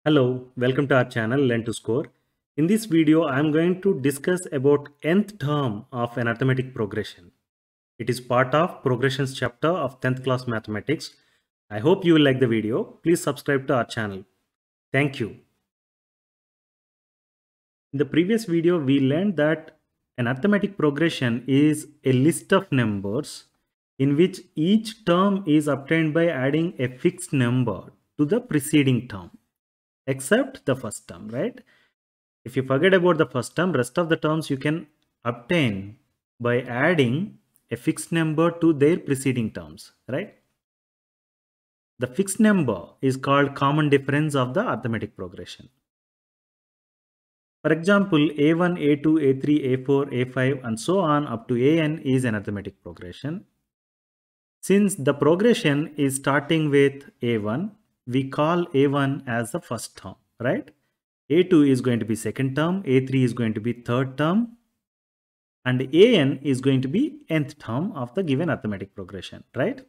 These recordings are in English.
Hello, welcome to our channel Learn to Score. In this video, I am going to discuss about nth term of an arithmetic progression. It is part of progressions chapter of 10th class mathematics. I hope you will like the video. Please subscribe to our channel. Thank you. In the previous video, we learned that an arithmetic progression is a list of numbers in which each term is obtained by adding a fixed number to the preceding term, except the first term, right? If you forget about the first term, rest of the terms you can obtain by adding a fixed number to their preceding terms, right? The fixed number is called common difference of the arithmetic progression. For example, A1, A2, A3, A4, A5 and so on up to AN is an arithmetic progression. Since the progression is starting with A1, we call A1 as the first term, right? A2 is going to be second term, A3 is going to be third term, and AN is going to be nth term of the given arithmetic progression, right?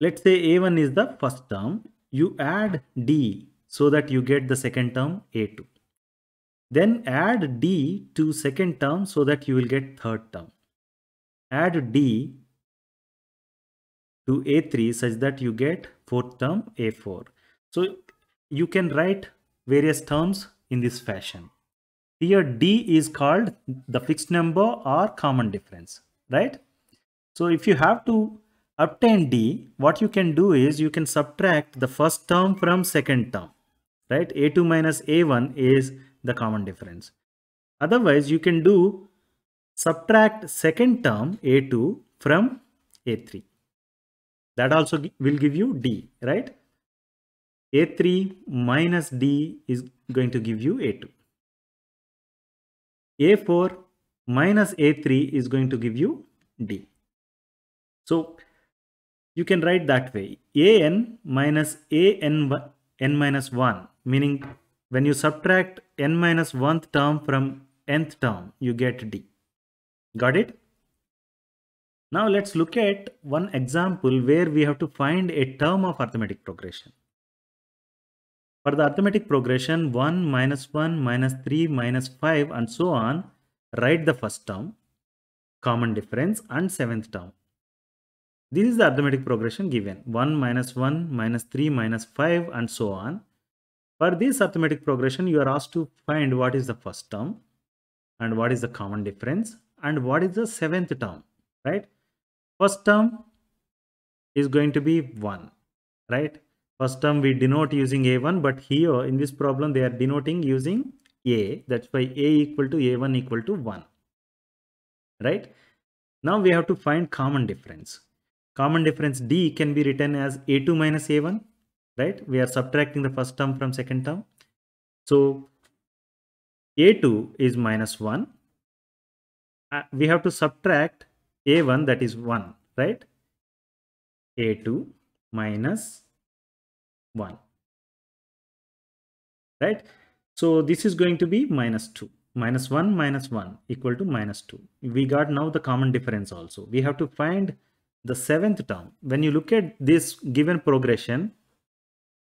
Let's say A1 is the first term. You add D so that you get the second term A2. Then add D to second term so that you will get third term. Add D to A3 such that you get fourth term A4. So you can write various terms in this fashion. Here D is called the fixed number or common difference, right? So if you have to obtain D, what you can do is you can subtract the first term from second term, right? A2 minus A1 is the common difference. Otherwise, you can do subtract second term A2 from A3. That also will give you D, right? A3 minus D is going to give you A2. A4 minus A3 is going to give you D. So you can write that way. An minus n minus 1, meaning when you subtract n minus 1th term from nth term, you get D. Got it? Now let's look at one example where we have to find a term of arithmetic progression. For the arithmetic progression 1, minus 1, minus 3, minus 5 and so on, write the first term, common difference and 7th term. This is the arithmetic progression given 1, minus 1, minus 3, minus 5 and so on. For this arithmetic progression, you are asked to find what is the first term and what is the common difference and what is the 7th term, right? First term is going to be 1, right? First term we denote using A1, but here in this problem they are denoting using A. That's why A equal to A1 equal to 1, right? Now we have to find common difference. Common difference D can be written as A2 minus A1, right? We are subtracting the first term from second term. So A2 is minus 1. We have to subtract A1, that is 1, right? A2 minus 1, right? So this is going to be minus 2. Minus 1 minus 1 equal to minus 2. We got now the common difference also. We have to find the 7th term. When you look at this given progression,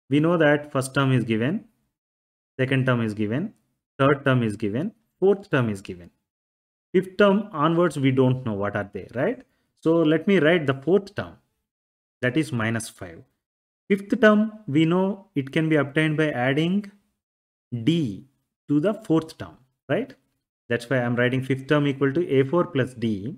we know that first term is given, second term is given, third term is given, fourth term is given. Fifth term onwards, we don't know what are they, right? So let me write the fourth term, that is minus 5. Fifth term, we know it can be obtained by adding D to the fourth term, right? That's why I'm writing fifth term equal to A4 plus D.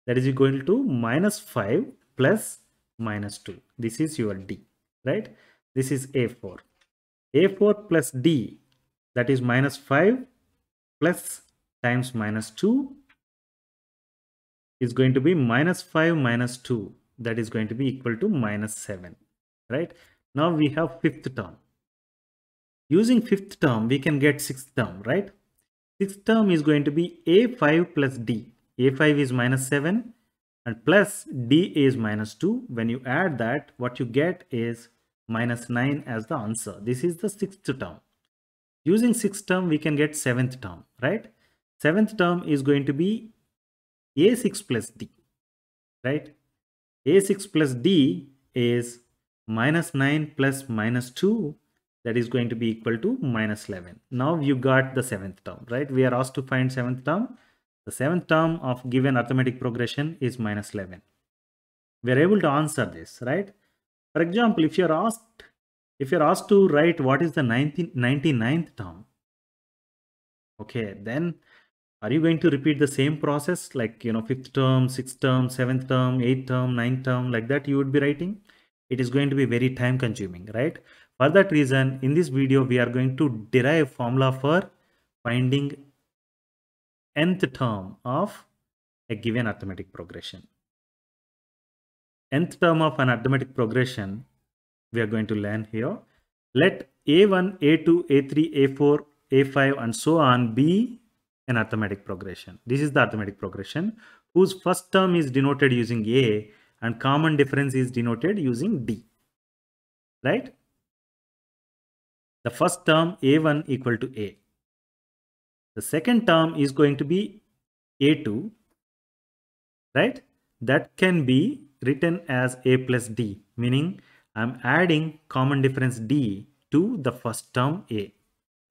That is equal to minus 5 plus minus 2. This is your D, right? This is A4. A4 plus D, that is minus 5 plus times minus 2 is going to be minus 5 minus 2. That is going to be equal to minus 7, right? Now we have fifth term. Using fifth term, we can get sixth term, right? Sixth term is going to be A5 plus D. A5 is minus 7 and plus D is minus 2. When you add that, what you get is minus 9 as the answer. This is the sixth term. Using sixth term, we can get seventh term, right? Seventh term is going to be A6 plus D, right? A6 plus D is minus 9 plus minus 2. that is going to be equal to minus 11. Now you got the seventh term, right? We are asked to find seventh term. The seventh term of given arithmetic progression is minus 11. We are able to answer this, right? For example, if you're asked to write what is the 99th term, okay, then are you going to repeat the same process like, fifth term, sixth term, seventh term, eighth term, ninth term, like that you would be writing? It is going to be very time consuming, right? For that reason, in this video, we are going to derive formula for finding nth term of a given arithmetic progression. Nth term of an arithmetic progression, we are going to learn here. Let A1, A2, A3, A4, A5 and so on be an arithmetic progression. This is the arithmetic progression whose first term is denoted using A and common difference is denoted using D, right? The first term A1 equal to A. The second term is going to be A2, right? That can be written as A plus D, meaning I'm adding common difference D to the first term A,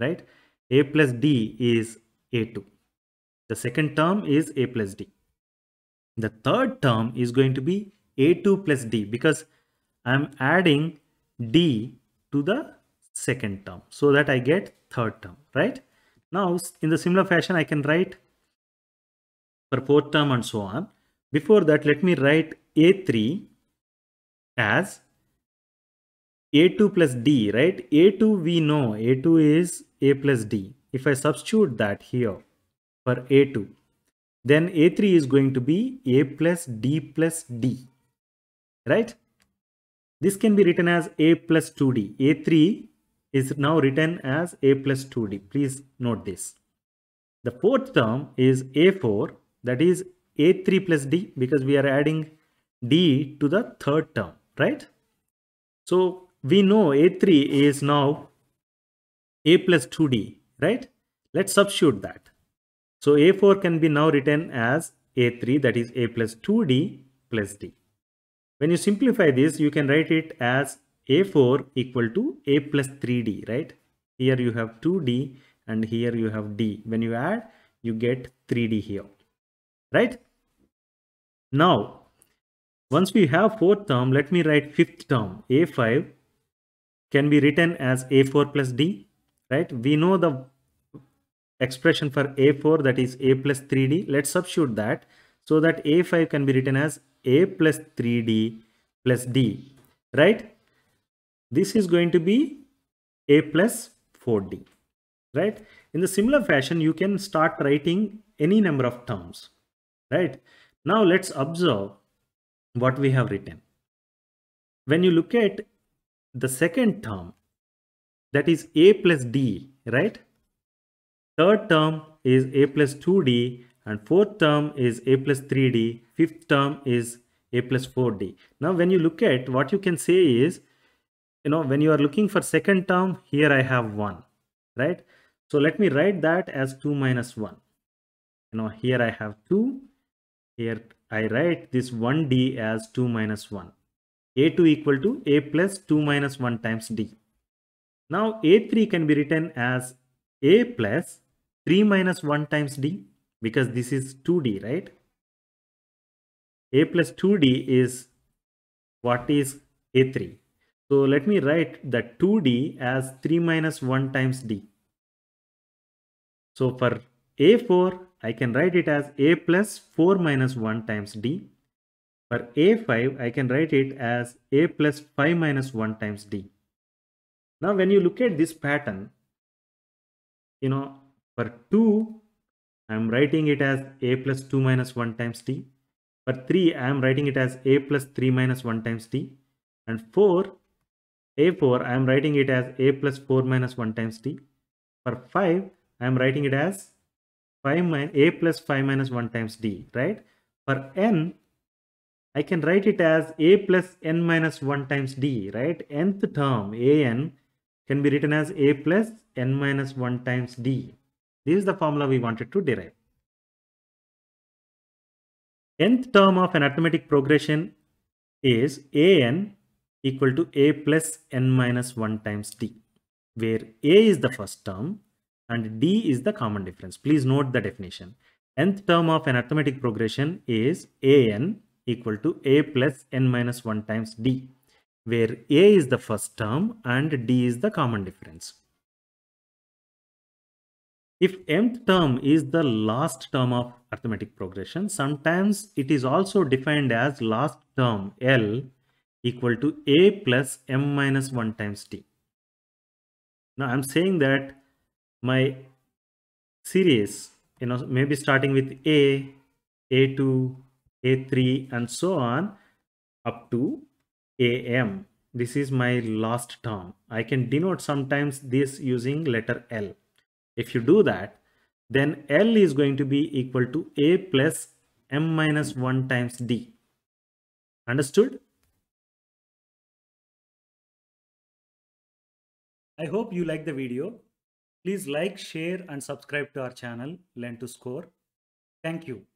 right? A plus D is A2. The second term is A plus D. The third term is going to be A2 plus D because I'm adding D to the second term so that I get third term, right? Now, in the similar fashion, I can write for fourth term and so on. Before that, let me write A3 as A2 plus D, right? A2 we know, A2 is A plus D. If I substitute that here for A2, then A3 is going to be A plus D, right? This can be written as A plus 2D. A3 is now written as A plus 2D. Please note this. The fourth term is A4, that is A3 plus D because we are adding D to the third term, right? So we know A3 is now A plus 2D, right? Let's substitute that. So A4 can be now written as A3, that is A plus 2D plus D. When you simplify this, you can write it as A4 equal to A plus 3D, right? Here you have 2D and here you have D. When you add, you get 3D here, right? Now, once we have fourth term, let me write fifth term. A5 can be written as A4 plus D, right? We know the expression for A4, that is A plus 3D. Let's substitute that so that A5 can be written as A plus 3D plus D, right? This is going to be A plus 4D, right? In the similar fashion, you can start writing any number of terms, right? Now let's observe what we have written. When you look at the second term, that is A plus D, right? Third term is A plus 2D and fourth term is A plus 3D. Fifth term is A plus 4D. Now, when you look at what you can say is, when you are looking for second term, here I have 1, right? So let me write that as 2 minus 1. Here I have 2. Here I write this 1D as 2 minus 1. A2 equal to A plus 2 minus 1 times D. Now A3 can be written as A plus 3 minus 1 times D because this is 2D, right? A plus 2D is what is A3. So let me write the 2D as 3 minus 1 times D. So for A4, I can write it as A plus 4 minus 1 times D. For A5, I can write it as A plus 5 minus 1 times D. Now when you look at this pattern, for 2, I am writing it as A plus 2 minus 1 times D. For 3, I am writing it as A plus 3 minus 1 times D. And for A4, I am writing it as A plus 4 minus 1 times D. For 5, I am writing it as A plus 5 minus 1 times D, right? For N, I can write it as A plus N minus 1 times D, right? Nth term, AN, can be written as A plus N minus 1 times D. This is the formula we wanted to derive. Nth term of an arithmetic progression is AN equal to A plus N minus 1 times D. where A is the first term and D is the common difference. Please note the definition. Nth term of an arithmetic progression is an equal to a plus n minus 1 times d, where a is the first term and d is the common difference. If mth term is the last term of arithmetic progression, sometimes it is also defined as last term L equal to a plus m minus 1 times d. Now I'm saying that my series, maybe starting with A, A2, A3 and so on up to AM. This is my last term. I can denote sometimes this using letter L. If you do that, then L is going to be equal to A plus M minus 1 times D. Understood? I hope you like the video. Please like, share and subscribe to our channel Learn to Score. Thank you.